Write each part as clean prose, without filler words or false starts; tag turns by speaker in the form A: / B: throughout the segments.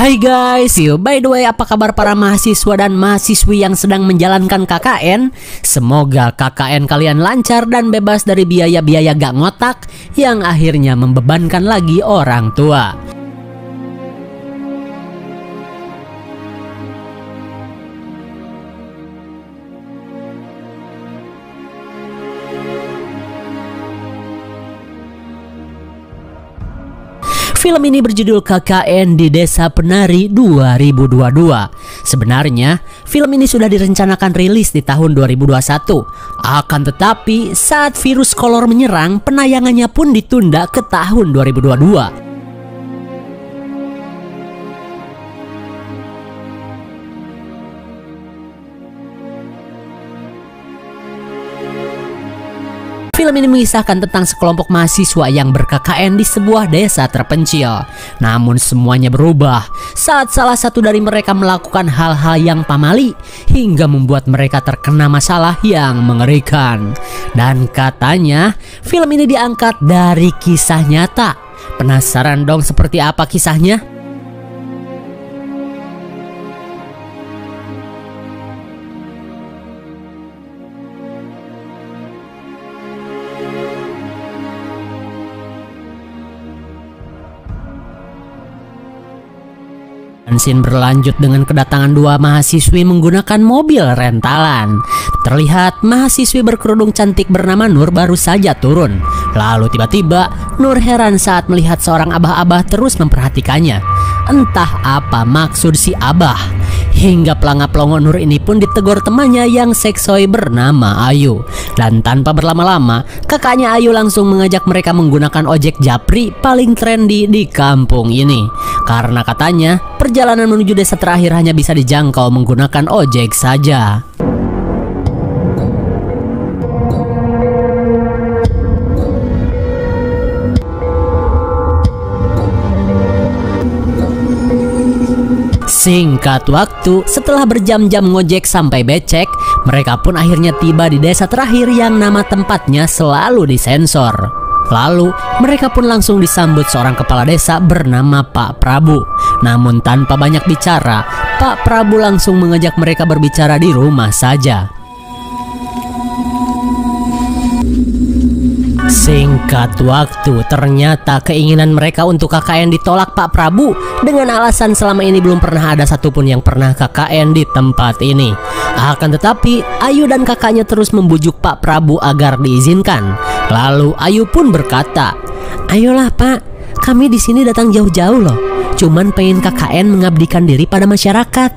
A: Hai guys, by the way, apa kabar para mahasiswa dan mahasiswi yang sedang menjalankan KKN? Semoga KKN kalian lancar dan bebas dari biaya-biaya gak ngotak yang akhirnya membebankan lagi orang tua. Film ini berjudul KKN di Desa Penari 2022. Sebenarnya, film ini sudah direncanakan rilis di tahun 2021. Akan tetapi, saat virus kolor menyerang, penayangannya pun ditunda ke tahun 2022. Film ini mengisahkan tentang sekelompok mahasiswa yang ber-KKN di sebuah desa terpencil. Namun semuanya berubah saat salah satu dari mereka melakukan hal-hal yang pamali hingga membuat mereka terkena masalah yang mengerikan. Dan katanya film ini diangkat dari kisah nyata. Penasaran dong seperti apa kisahnya? Scene berlanjut dengan kedatangan dua mahasiswi menggunakan mobil rentalan. Terlihat mahasiswi berkerudung cantik bernama Nur baru saja turun. Lalu tiba-tiba Nur heran saat melihat seorang abah-abah terus memperhatikannya. Entah apa maksud si abah. Hingga pelangap-pelongo Nur ini pun ditegur temannya yang seksoi bernama Ayu. Dan tanpa berlama-lama, kakaknya Ayu langsung mengajak mereka menggunakan ojek japri paling trendy di kampung ini. Karena katanya, perjalanan menuju desa terakhir hanya bisa dijangkau menggunakan ojek saja. Singkat waktu, setelah berjam-jam ngojek sampai becek, mereka pun akhirnya tiba di desa terakhir yang nama tempatnya selalu disensor. Lalu, mereka pun langsung disambut seorang kepala desa bernama Pak Prabu. Namun tanpa banyak bicara, Pak Prabu langsung mengajak mereka berbicara di rumah saja. Singkat waktu, ternyata keinginan mereka untuk KKN ditolak Pak Prabu dengan alasan selama ini belum pernah ada satupun yang pernah KKN di tempat ini. Akan tetapi, Ayu dan kakaknya terus membujuk Pak Prabu agar diizinkan. Lalu Ayu pun berkata, "Ayolah Pak, kami di sini datang jauh-jauh loh. Cuman pengen KKN mengabdikan diri pada masyarakat."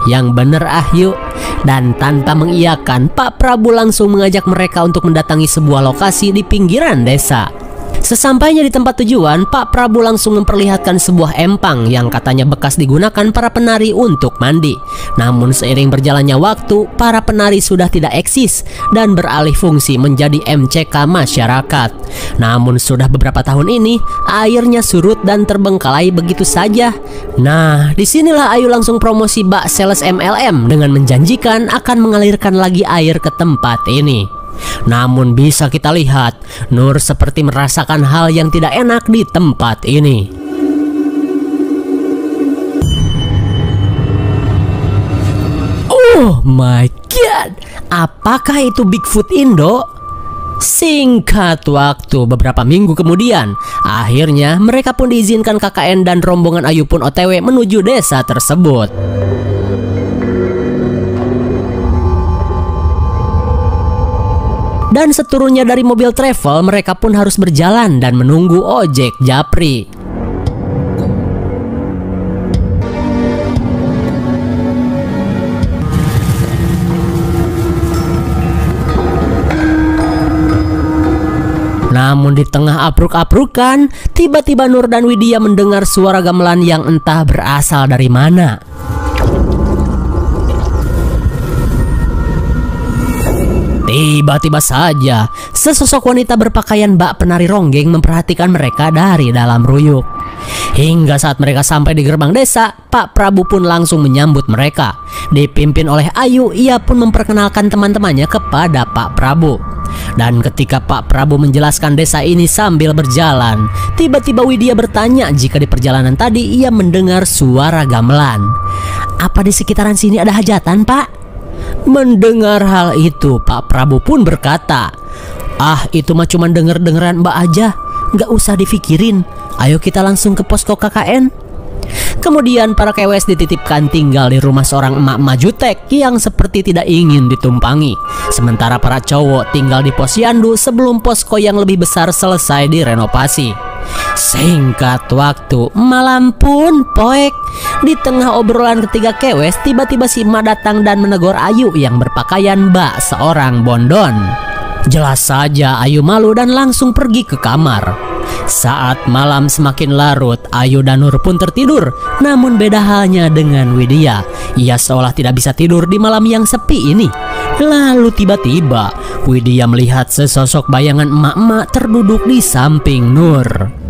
A: Yang bener Ayu. Dan tanpa mengiyakan, Pak Prabu langsung mengajak mereka untuk mendatangi sebuah lokasi di pinggiran desa. Sesampainya di tempat tujuan, Pak Prabu langsung memperlihatkan sebuah empang yang katanya bekas digunakan para penari untuk mandi. Namun seiring berjalannya waktu, para penari sudah tidak eksis dan beralih fungsi menjadi MCK masyarakat. Namun sudah beberapa tahun ini, airnya surut dan terbengkalai begitu saja. Nah, disinilah Ayu langsung promosi bak sales MLM dengan menjanjikan akan mengalirkan lagi air ke tempat ini. Namun bisa kita lihat, Nur seperti merasakan hal yang tidak enak di tempat ini. Oh my god, apakah itu Bigfoot Indo? Singkat waktu, beberapa minggu kemudian, akhirnya mereka pun diizinkan KKN dan rombongan Ayu pun OTW menuju desa tersebut. Dan seturunnya dari mobil travel, mereka pun harus berjalan dan menunggu ojek japri. Namun di tengah apruk-aprukan, tiba-tiba Nur dan Widya mendengar suara gamelan yang entah berasal dari mana. Tiba-tiba saja, sesosok wanita berpakaian bak penari ronggeng memperhatikan mereka dari dalam ruyuk. Hingga saat mereka sampai di gerbang desa, Pak Prabu pun langsung menyambut mereka. Dipimpin oleh Ayu, ia pun memperkenalkan teman-temannya kepada Pak Prabu. Dan ketika Pak Prabu menjelaskan desa ini sambil berjalan, tiba-tiba Widya bertanya jika di perjalanan tadi ia mendengar suara gamelan. "Apa di sekitaran sini ada hajatan, Pak?" Mendengar hal itu, Pak Prabu pun berkata, "Ah, itu mah cuma denger-dengeran Mbak aja, nggak usah dipikirin. Ayo kita langsung ke posko KKN." Kemudian para kewes dititipkan tinggal di rumah seorang emak-emak jutek yang seperti tidak ingin ditumpangi. Sementara para cowok tinggal di posyandu sebelum posko yang lebih besar selesai direnovasi. Singkat waktu, malam pun poek. Di tengah obrolan ketiga kewes, tiba-tiba si emak datang dan menegur Ayu yang berpakaian bak seorang bondon. Jelas saja Ayu malu dan langsung pergi ke kamar. Saat malam semakin larut, Ayu dan Nur pun tertidur. Namun beda halnya dengan Widya. Ia seolah tidak bisa tidur di malam yang sepi ini. Lalu tiba-tiba Widya melihat sesosok bayangan emak-emak terduduk di samping Nur.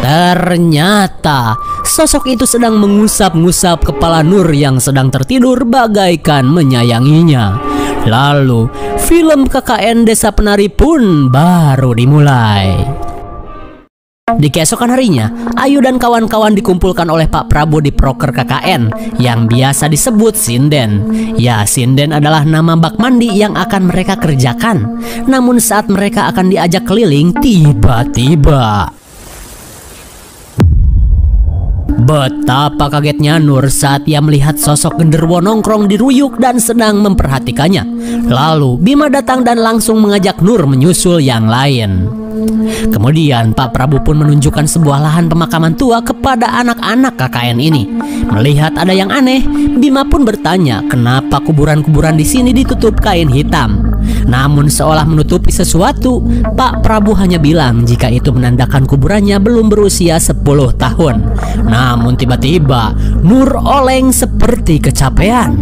A: Ternyata sosok itu sedang mengusap-ngusap kepala Nur yang sedang tertidur bagaikan menyayanginya. Lalu film KKN Desa Penari pun baru dimulai. Di keesokan harinya, Ayu dan kawan-kawan dikumpulkan oleh Pak Prabu di proker KKN yang biasa disebut sinden. Ya, sinden adalah nama bak mandi yang akan mereka kerjakan. Namun saat mereka akan diajak keliling, tiba-tiba betapa kagetnya Nur saat ia melihat sosok genderuwo nongkrong di ruyuk dan sedang memperhatikannya. Lalu Bima datang dan langsung mengajak Nur menyusul yang lain. Kemudian Pak Prabu pun menunjukkan sebuah lahan pemakaman tua kepada anak-anak KKN ini. Melihat ada yang aneh, Bima pun bertanya kenapa kuburan-kuburan di sini ditutup kain hitam. Namun seolah menutupi sesuatu, Pak Prabu hanya bilang jika itu menandakan kuburannya belum berusia 10 tahun. Namun tiba-tiba Nur oleng seperti kecapean.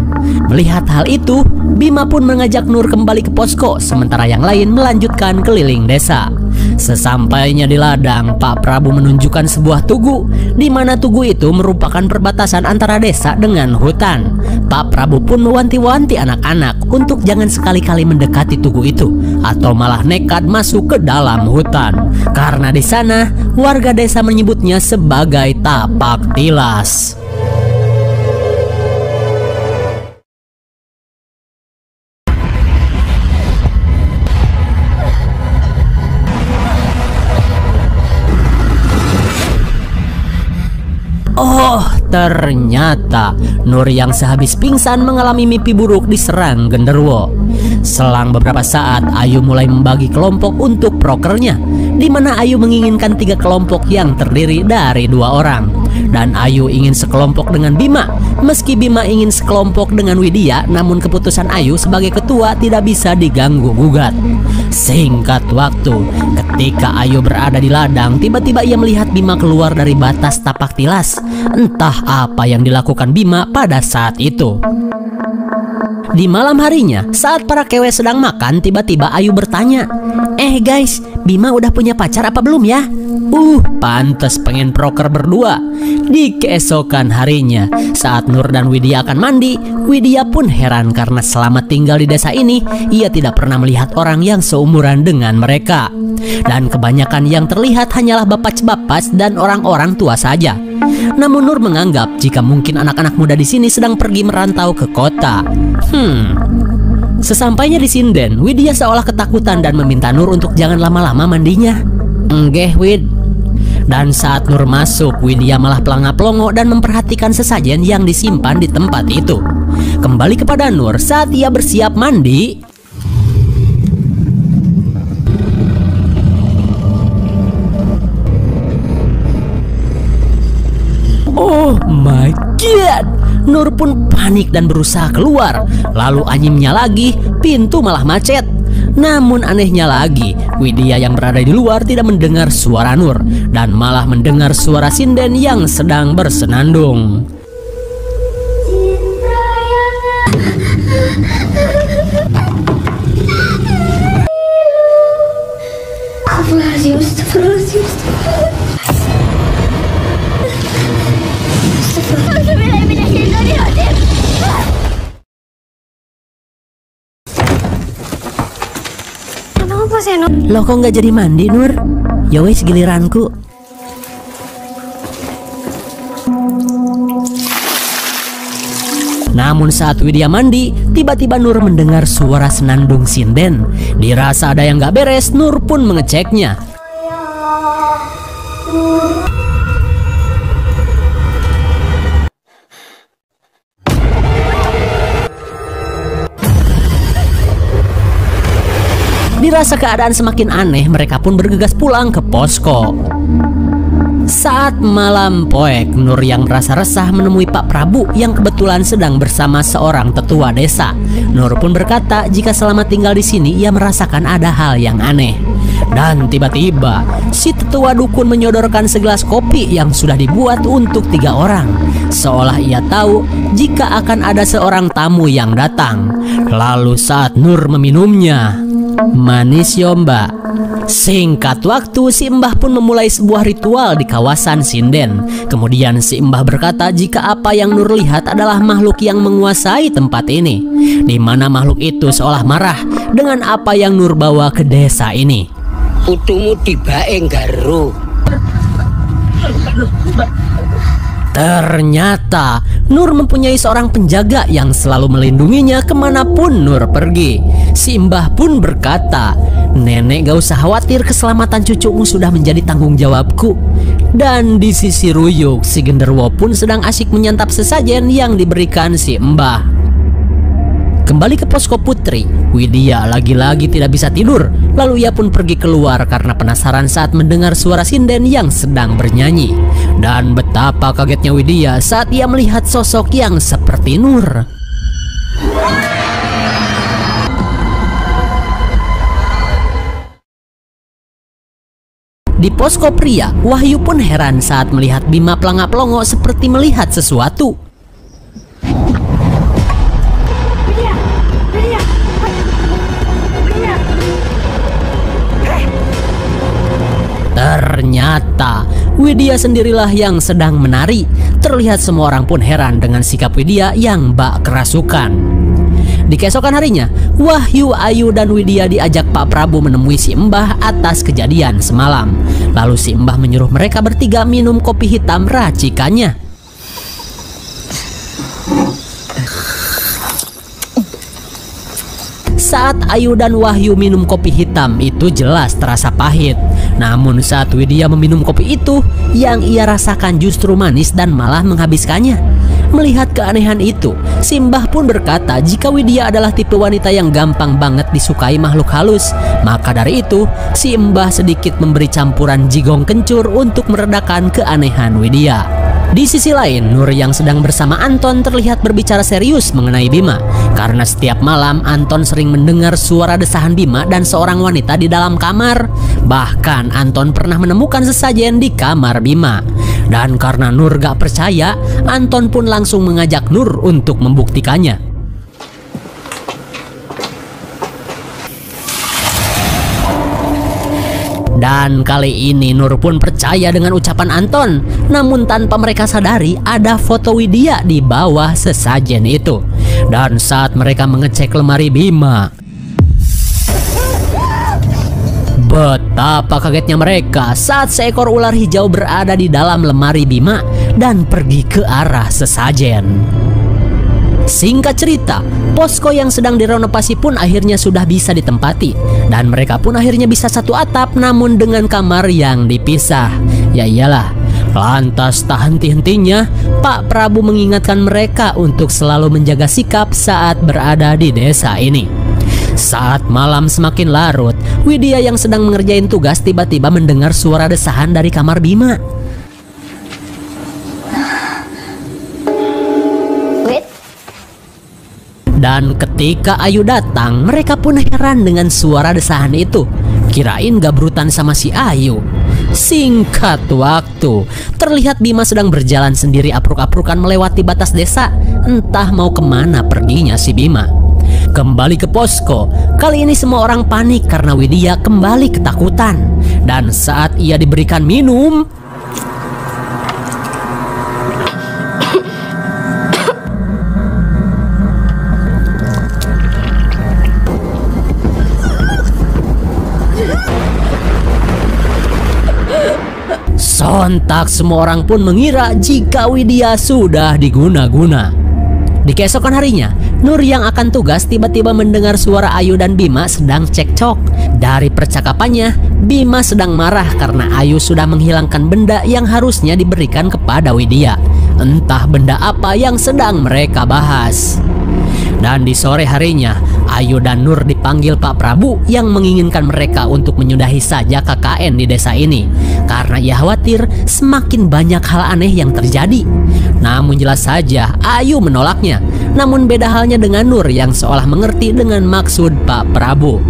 A: Melihat hal itu, Bima pun mengajak Nur kembali ke posko, sementara yang lain melanjutkan keliling desa. Sesampainya di ladang, Pak Prabu menunjukkan sebuah tugu, di mana tugu itu merupakan perbatasan antara desa dengan hutan. Pak Prabu pun mewanti-wanti anak-anak untuk jangan sekali-kali mendekati tugu itu atau malah nekat masuk ke dalam hutan, karena di sana warga desa menyebutnya sebagai tapak tilas. Oh, ternyata Nur yang sehabis pingsan mengalami mimpi buruk diserang genderuwo. Selang beberapa saat, Ayu mulai membagi kelompok untuk prokernya, di mana Ayu menginginkan 3 kelompok yang terdiri dari 2 orang. Dan Ayu ingin sekelompok dengan Bima. Meski Bima ingin sekelompok dengan Widya, namun keputusan Ayu sebagai ketua tidak bisa diganggu-gugat. Singkat waktu, ketika Ayu berada di ladang, tiba-tiba ia melihat Bima keluar dari batas tapak tilas. Entah apa yang dilakukan Bima pada saat itu. Di malam harinya, saat para kewe sedang makan, tiba-tiba Ayu bertanya, guys, Bima udah punya pacar apa belum ya?" Pantes pengen proker berdua. Di keesokan harinya, saat Nur dan Widya akan mandi, Widya pun heran karena selama tinggal di desa ini, ia tidak pernah melihat orang yang seumuran dengan mereka. Dan kebanyakan yang terlihat hanyalah bapas-bapas dan orang-orang tua saja. Namun Nur menganggap jika mungkin anak-anak muda di sini sedang pergi merantau ke kota. Sesampainya di sinden, Widya seolah ketakutan dan meminta Nur untuk jangan lama-lama mandinya. "Enggeh, Wid." Dan saat Nur masuk, Widya malah pelangap-pelongo dan memperhatikan sesajen yang disimpan di tempat itu. Kembali kepada Nur saat ia bersiap mandi. Oh my god, Nur pun panik dan berusaha keluar. Lalu anyimnya lagi, pintu malah macet. Namun anehnya lagi, Widya yang berada di luar tidak mendengar suara Nur dan malah mendengar suara sinden yang sedang bersenandung.
B: Loh kok nggak jadi mandi, Nur? Ya wes giliranku.
A: Namun saat Widya mandi, tiba-tiba Nur mendengar suara senandung sinden. Dirasa ada yang gak beres, Nur pun mengeceknya. Dirasa keadaan semakin aneh, mereka pun bergegas pulang ke posko. Saat malam poek, Nur yang merasa resah menemui Pak Prabu yang kebetulan sedang bersama seorang tetua desa. Nur pun berkata jika selama tinggal di sini ia merasakan ada hal yang aneh. Dan tiba-tiba si tetua dukun menyodorkan segelas kopi yang sudah dibuat untuk 3 orang. Seolah ia tahu jika akan ada seorang tamu yang datang. Lalu saat Nur meminumnya, manis yo mbak. Singkat waktu, si Mbah pun memulai sebuah ritual di kawasan sinden. Kemudian si Mbah berkata jika apa yang Nur lihat adalah makhluk yang menguasai tempat ini, di mana makhluk itu seolah marah dengan apa yang Nur bawa ke desa ini.
C: Putumu tibae nggaru.
A: Ternyata Nur mempunyai seorang penjaga yang selalu melindunginya kemanapun Nur pergi. Si Mbah pun berkata, nenek gak usah khawatir, keselamatan cucumu sudah menjadi tanggung jawabku. Dan di sisi Ruyuk, si genderuwo pun sedang asyik menyantap sesajen yang diberikan si Mbah. Kembali ke posko Putri, Widya lagi-lagi tidak bisa tidur. Lalu ia pun pergi keluar karena penasaran saat mendengar suara sinden yang sedang bernyanyi. Dan betapa kagetnya Widya saat ia melihat sosok yang seperti Nur. Di posko pria, Wahyu pun heran saat melihat Bima pelangap-pelongo seperti melihat sesuatu. Ternyata Widya sendirilah yang sedang menari. Terlihat semua orang pun heran dengan sikap Widya yang bak kerasukan. Di keesokan harinya, Wahyu, Ayu, dan Widya diajak Pak Prabu menemui si Mbah atas kejadian semalam. Lalu si Mbah menyuruh mereka bertiga minum kopi hitam racikannya. Saat Ayu dan Wahyu minum kopi hitam itu jelas terasa pahit. Namun saat Widya meminum kopi itu, yang ia rasakan justru manis dan malah menghabiskannya. Melihat keanehan itu, si Mbah pun berkata jika Widya adalah tipe wanita yang gampang banget disukai makhluk halus. Maka dari itu, si Mbah sedikit memberi campuran jigong kencur untuk meredakan keanehan Widya. Di sisi lain, Nur yang sedang bersama Anton terlihat berbicara serius mengenai Bima. Karena setiap malam Anton sering mendengar suara desahan Bima dan seorang wanita di dalam kamar. Bahkan Anton pernah menemukan sesajen di kamar Bima. Dan karena Nur gak percaya, Anton pun langsung mengajak Nur untuk membuktikannya. Dan kali ini Nur pun percaya dengan ucapan Anton. Namun tanpa mereka sadari ada foto Widya di bawah sesajen itu. Dan saat mereka mengecek lemari Bima, betapa kagetnya mereka saat seekor ular hijau berada di dalam lemari Bima dan pergi ke arah sesajen. Singkat cerita, posko yang sedang direnovasi pun akhirnya sudah bisa ditempati. Dan mereka pun akhirnya bisa satu atap namun dengan kamar yang dipisah. Ya iyalah. Lantas tak henti-hentinya Pak Prabu mengingatkan mereka untuk selalu menjaga sikap saat berada di desa ini. Saat malam semakin larut, Widya yang sedang mengerjain tugas tiba-tiba mendengar suara desahan dari kamar Bima. Dan ketika Ayu datang, mereka pun heran dengan suara desahan itu. Kirain gabrutan sama si Ayu. Singkat waktu, terlihat Bima sedang berjalan sendiri apruk-aprukan melewati batas desa. Entah mau kemana perginya si Bima. Kembali ke posko, kali ini semua orang panik karena Widya kembali ketakutan. Dan saat ia diberikan minum, sontak semua orang pun mengira jika Widya sudah diguna-guna. Di keesokan harinya, Nur yang akan tugas tiba-tiba mendengar suara Ayu dan Bima sedang cekcok. Dari percakapannya, Bima sedang marah karena Ayu sudah menghilangkan benda yang harusnya diberikan kepada Widya. Entah benda apa yang sedang mereka bahas. Dan di sore harinya, Ayu dan Nur dipanggil Pak Prabu yang menginginkan mereka untuk menyudahi saja KKN di desa ini karena ia khawatir semakin banyak hal aneh yang terjadi. Namun jelas saja Ayu menolaknya. Namun beda halnya dengan Nur yang seolah mengerti dengan maksud Pak Prabu.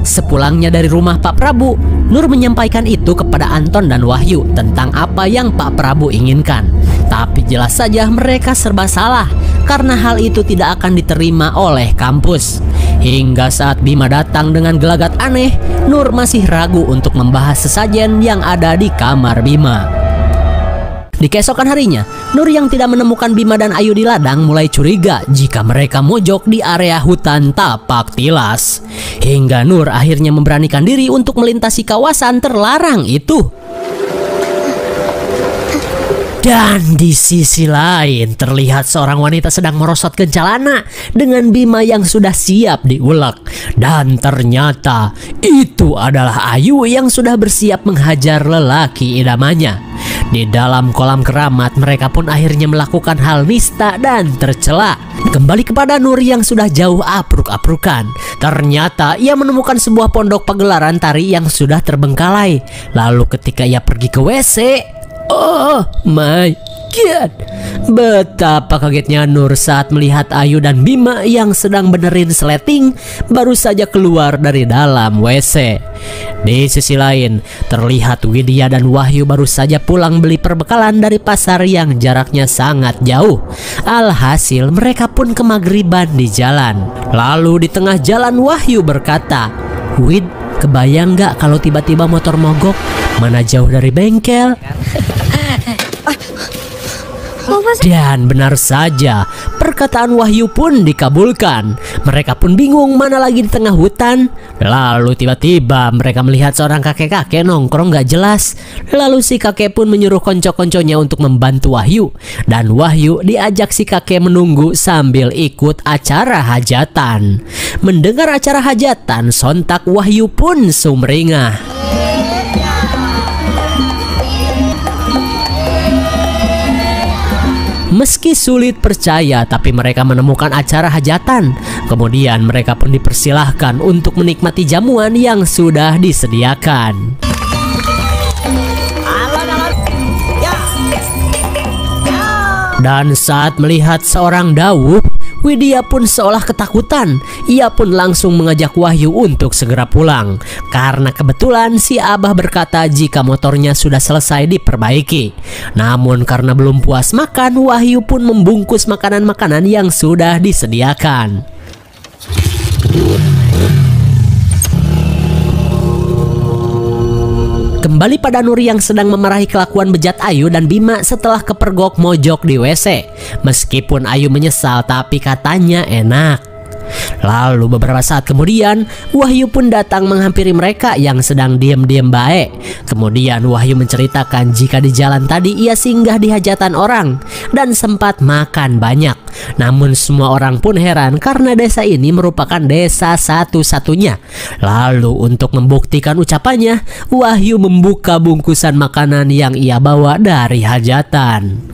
A: Sepulangnya dari rumah Pak Prabu, Nur menyampaikan itu kepada Anton dan Wahyu tentang apa yang Pak Prabu inginkan. Tapi jelas saja mereka serba salah karena hal itu tidak akan diterima oleh kampus. Hingga saat Bima datang dengan gelagat aneh, Nur masih ragu untuk membahas sesajen yang ada di kamar Bima. Di keesokan harinya, Nur yang tidak menemukan Bima dan Ayu di ladang mulai curiga jika mereka mojok di area hutan Tapak Tilas. Hingga Nur akhirnya memberanikan diri untuk melintasi kawasan terlarang itu. Dan di sisi lain terlihat seorang wanita sedang merosot ke celana dengan Bima yang sudah siap diulek. Dan ternyata itu adalah Ayu yang sudah bersiap menghajar lelaki idamannya. Di dalam kolam keramat mereka pun akhirnya melakukan hal nista dan tercela. Kembali kepada Nur yang sudah jauh apruk-aprukan. Ternyata ia menemukan sebuah pondok pagelaran tari yang sudah terbengkalai. Lalu ketika ia pergi ke WC, oh my god, betapa kagetnya Nur saat melihat Ayu dan Bima yang sedang benerin sleting baru saja keluar dari dalam WC. Di sisi lain, terlihat Widya dan Wahyu baru saja pulang beli perbekalan dari pasar yang jaraknya sangat jauh. Alhasil mereka pun kemagriban di jalan. Lalu di tengah jalan Wahyu berkata, "Wid, kebayang gak kalau tiba-tiba motor mogok? Mana jauh dari bengkel?" Dan benar saja, perkataan Wahyu pun dikabulkan. Mereka pun bingung mana lagi di tengah hutan. Lalu tiba-tiba mereka melihat seorang kakek-kakek nongkrong gak jelas. Lalu si kakek pun menyuruh konco-konconya untuk membantu Wahyu. Dan Wahyu diajak si kakek menunggu sambil ikut acara hajatan. Mendengar acara hajatan, sontak Wahyu pun sumringah. Meski sulit percaya, tapi mereka menemukan acara hajatan. Kemudian mereka pun dipersilahkan untuk menikmati jamuan yang sudah disediakan. Dan saat melihat seorang dawuh, Widya pun seolah ketakutan. Ia pun langsung mengajak Wahyu untuk segera pulang. Karena kebetulan si Abah berkata jika motornya sudah selesai diperbaiki. Namun karena belum puas makan, Wahyu pun membungkus makanan-makanan yang sudah disediakan. Kembali pada Nur yang sedang memarahi kelakuan bejat Ayu dan Bima setelah kepergok mojok di WC. Meskipun Ayu menyesal, tapi katanya enak. Lalu beberapa saat kemudian, Wahyu pun datang menghampiri mereka yang sedang diam-diam baik. Kemudian Wahyu menceritakan jika di jalan tadi ia singgah di hajatan orang dan sempat makan banyak. Namun semua orang pun heran karena desa ini merupakan desa satu-satunya. Lalu untuk membuktikan ucapannya, Wahyu membuka bungkusan makanan yang ia bawa dari hajatan.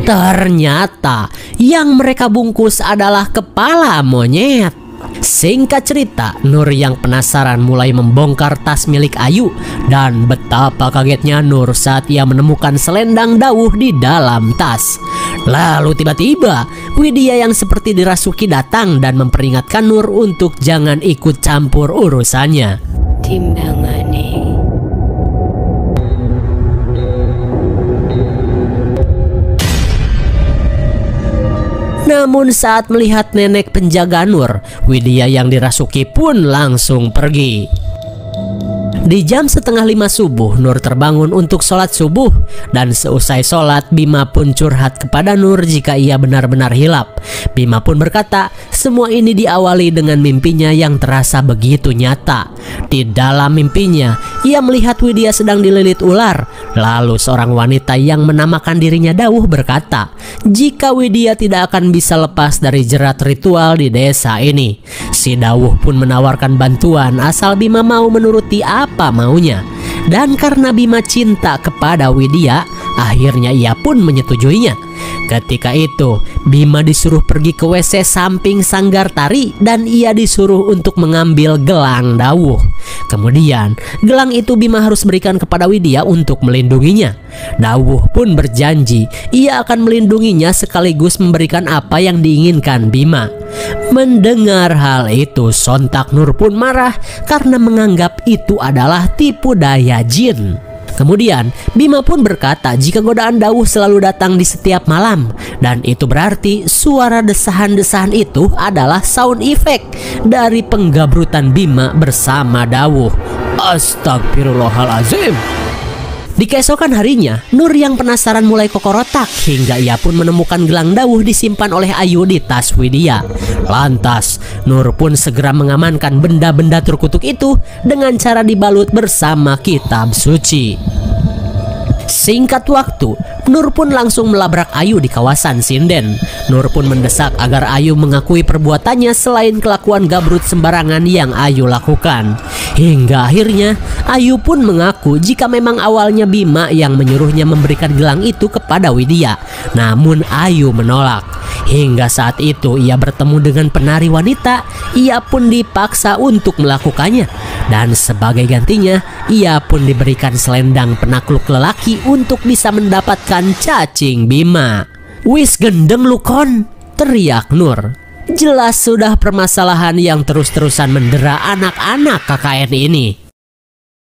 A: Ternyata yang mereka bungkus adalah kepala monyet. Singkat cerita, Nur yang penasaran mulai membongkar tas milik Ayu, dan betapa kagetnya Nur saat ia menemukan selendang dawuh di dalam tas. Lalu tiba-tiba Widya yang seperti dirasuki datang dan memperingatkan Nur untuk jangan ikut campur urusannya.
C: Timbangane.
A: Namun saat melihat nenek penjaga Nur, Widya yang dirasuki pun langsung pergi. Di jam 4:30 subuh, Nur terbangun untuk sholat subuh, dan seusai sholat Bima pun curhat kepada Nur jika ia benar-benar hilap. Bima pun berkata semua ini diawali dengan mimpinya yang terasa begitu nyata. Di dalam mimpinya ia melihat Widya sedang dililit ular. Lalu seorang wanita yang menamakan dirinya Dawuh berkata jika Widya tidak akan bisa lepas dari jerat ritual di desa ini. Si Dawuh pun menawarkan bantuan asal Bima mau menuruti apa maunya. Dan karena Bima cinta kepada Widya, akhirnya ia pun menyetujuinya. Ketika itu Bima disuruh pergi ke WC samping sanggar tari, dan ia disuruh untuk mengambil gelang Dawuh. Kemudian gelang itu Bima harus berikan kepada Widya untuk melindunginya. Dawuh pun berjanji ia akan melindunginya sekaligus memberikan apa yang diinginkan Bima. Mendengar hal itu sontak Nur pun marah karena menganggap itu adalah tipu daya jin. Kemudian Bima pun berkata jika godaan Dawuh selalu datang di setiap malam, dan itu berarti suara desahan-desahan itu adalah sound effect dari penggabrutan Bima bersama Dawuh. Astagfirullahalazim. Di keesokan harinya, Nur yang penasaran mulai kokorotak hingga ia pun menemukan gelang Dawuh disimpan oleh Ayu di tas Widya. Lantas, Nur pun segera mengamankan benda-benda terkutuk itu dengan cara dibalut bersama kitab suci. Singkat waktu, Nur pun langsung melabrak Ayu di kawasan sinden. Nur pun mendesak agar Ayu mengakui perbuatannya selain kelakuan gabrut sembarangan yang Ayu lakukan. Hingga akhirnya Ayu pun mengaku jika memang awalnya Bima yang menyuruhnya memberikan gelang itu kepada Widya. Namun Ayu menolak. Hingga saat itu ia bertemu dengan penari wanita, ia pun dipaksa untuk melakukannya. Dan sebagai gantinya, ia pun diberikan selendang penakluk lelaki untuk bisa mendapatkan cacing Bima. Wis gendeng lu kon, teriak Nur. Jelas sudah permasalahan yang terus-terusan mendera anak-anak KKN ini.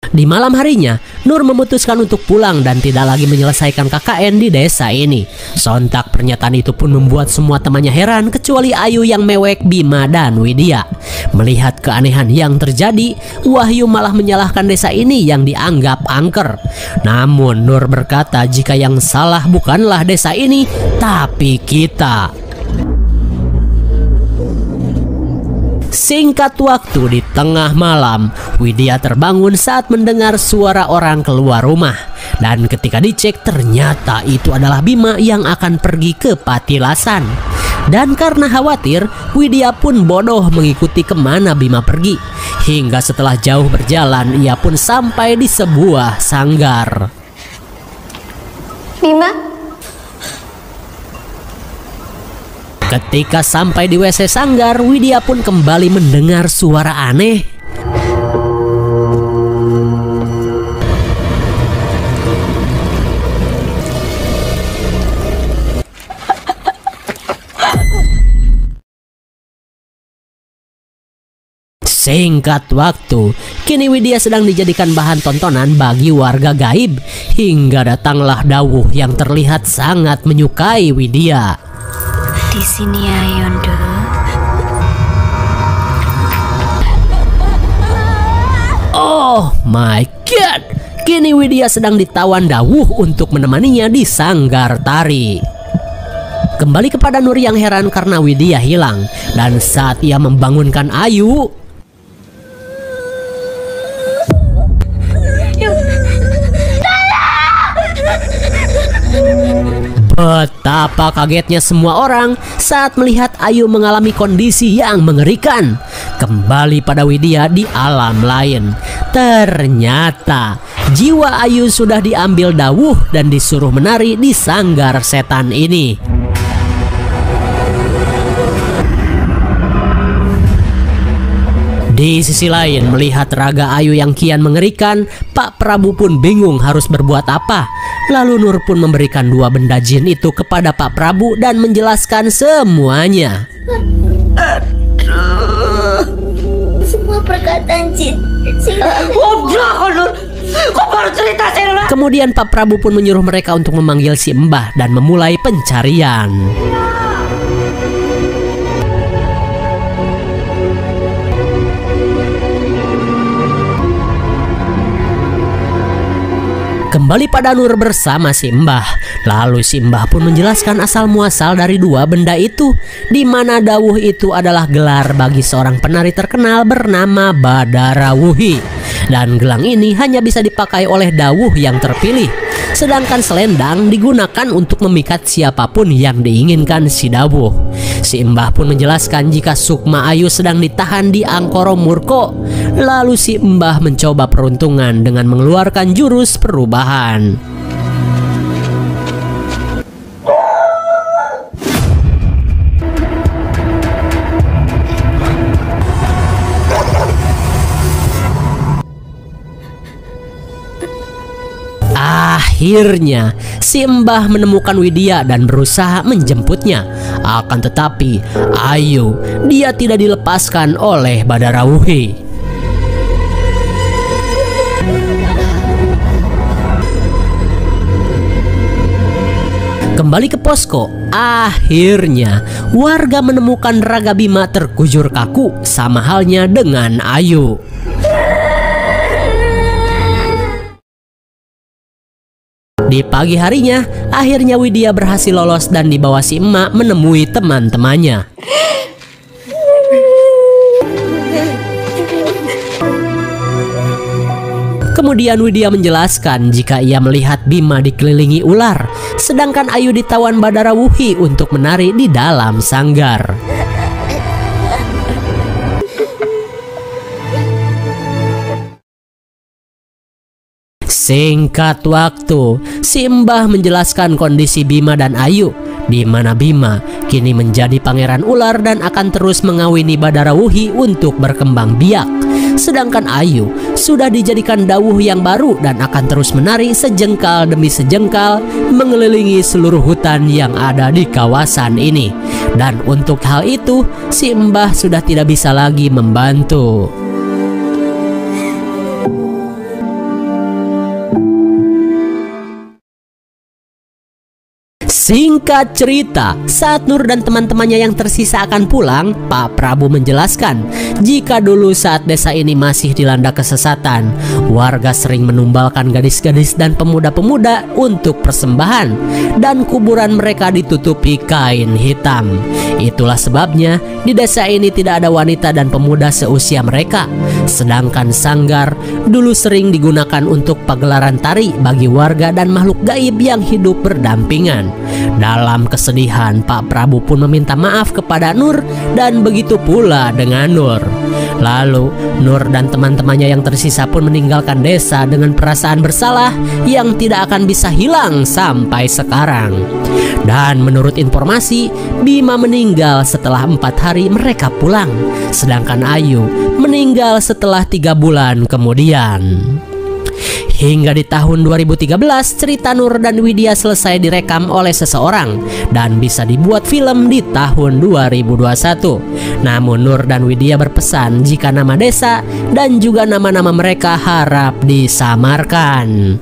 A: Di malam harinya, Nur memutuskan untuk pulang dan tidak lagi menyelesaikan KKN di desa ini. Sontak pernyataan itu pun membuat semua temannya heran kecuali Ayu yang mewek Bima dan Widya. Melihat keanehan yang terjadi, Wahyu malah menyalahkan desa ini yang dianggap angker. Namun Nur berkata jika yang salah bukanlah desa ini, tapi kita. Singkat waktu di tengah malam, Widya terbangun saat mendengar suara orang keluar rumah. Dan ketika dicek ternyata itu adalah Bima yang akan pergi ke Patilasan. Dan karena khawatir, Widya pun bodoh mengikuti kemana Bima pergi. Hingga setelah jauh berjalan, ia pun sampai di sebuah sanggar.
D: Bima?
A: Ketika sampai di WC sanggar, Widya pun kembali mendengar suara aneh. Singkat waktu, kini Widya sedang dijadikan bahan tontonan bagi warga gaib. Hingga datanglah Dawuh yang terlihat sangat menyukai Widya.
D: Di sini ya Yondo.
A: Oh my god, kini Widya sedang ditawan Dawuh untuk menemaninya di sanggar tari. Kembali kepada Nur yang heran karena Widya hilang. Dan saat ia membangunkan Ayu, betapa kagetnya semua orang saat melihat Ayu mengalami kondisi yang mengerikan. Kembali pada Widya di alam lain. Ternyata jiwa Ayu sudah diambil Dawuh dan disuruh menari di sanggar setan ini. Di sisi lain, melihat raga Ayu yang kian mengerikan, Pak Prabu pun bingung harus berbuat apa. Lalu Nur pun memberikan 2 benda jin itu kepada Pak Prabu dan menjelaskan semuanya.
D: Semua perkataan jin.
A: Kemudian Pak Prabu pun menyuruh mereka untuk memanggil si Mbah dan memulai pencarian. Kembali pada Nur bersama si Mbah. Lalu si Mbah pun menjelaskan asal muasal dari 2 benda itu, di mana dawuh itu adalah gelar bagi seorang penari terkenal bernama Badarawuhi. Dan gelang ini hanya bisa dipakai oleh dawuh yang terpilih. Sedangkan selendang digunakan untuk memikat siapapun yang diinginkan si dawuh. Si Mbah pun menjelaskan jika Sukma Ayu sedang ditahan di Angkoro Murko. Lalu si Mbah mencoba peruntungan dengan mengeluarkan jurus perubahan. Akhirnya si Mbah menemukan Widya dan berusaha menjemputnya. Akan tetapi Ayu, dia tidak dilepaskan oleh Badarawuhi. Kembali ke posko, akhirnya warga menemukan Raga Bima terkujur kaku, sama halnya dengan Ayu. Di pagi harinya, akhirnya Widya berhasil lolos dan dibawa si emak menemui teman-temannya. Kemudian Widya menjelaskan jika ia melihat Bima dikelilingi ular, sedangkan Ayu ditawan Badarawuhi untuk menari di dalam sanggar. Singkat waktu, si Mbah menjelaskan kondisi Bima dan Ayu, di mana Bima kini menjadi pangeran ular dan akan terus mengawini Badarawuhi untuk berkembang biak. Sedangkan Ayu sudah dijadikan dawuh yang baru dan akan terus menari sejengkal demi sejengkal mengelilingi seluruh hutan yang ada di kawasan ini. Dan untuk hal itu, si Mbah sudah tidak bisa lagi membantu. Singkat cerita, saat Nur dan teman-temannya yang tersisa akan pulang, Pak Prabu menjelaskan jika dulu saat desa ini masih dilanda kesesatan, warga sering menumbalkan gadis-gadis dan pemuda-pemuda untuk persembahan, dan kuburan mereka ditutupi kain hitam. Itulah sebabnya di desa ini tidak ada wanita dan pemuda seusia mereka. Sedangkan sanggar dulu sering digunakan untuk pagelaran tari bagi warga dan makhluk gaib yang hidup berdampingan. Dalam kesedihan, Pak Prabu pun meminta maaf kepada Nur dan begitu pula dengan Nur. Lalu Nur dan teman-temannya yang tersisa pun meninggalkan desa dengan perasaan bersalah yang tidak akan bisa hilang sampai sekarang. Dan menurut informasi, Bima meninggal setelah 4 hari mereka pulang, sedangkan Ayu meninggal setelah 3 bulan kemudian. Hingga di tahun 2013, cerita Nur dan Widya selesai direkam oleh seseorang dan bisa dibuat film di tahun 2021. Namun Nur dan Widya berpesan jika nama desa dan juga nama-nama mereka harap disamarkan.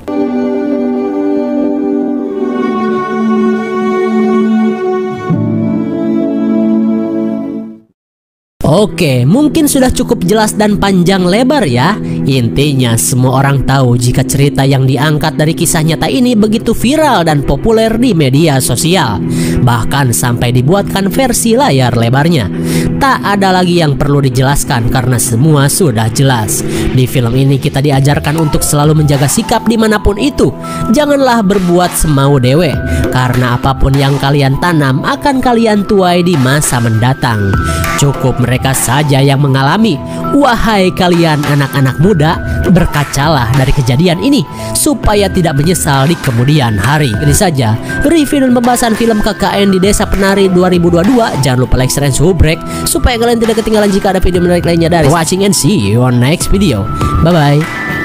A: Oke, mungkin sudah cukup jelas dan panjang lebar ya. Intinya semua orang tahu jika cerita yang diangkat dari kisah nyata ini begitu viral dan populer di media sosial. Bahkan sampai dibuatkan versi layar lebarnya. Tak ada lagi yang perlu dijelaskan karena semua sudah jelas. Di film ini kita diajarkan untuk selalu menjaga sikap dimanapun itu. Janganlah berbuat semau dewe, karena apapun yang kalian tanam akan kalian tuai di masa mendatang. Cukup mereka saja yang mengalami. Wahai kalian anak-anak muda, berkacalah dari kejadian ini supaya tidak menyesal di kemudian hari. Ini saja review dan pembahasan film KKN di Desa Penari 2022. Jangan lupa like, share, dan subscribe supaya kalian tidak ketinggalan jika ada video menarik lainnya dari Watching and see you on next video. Bye bye.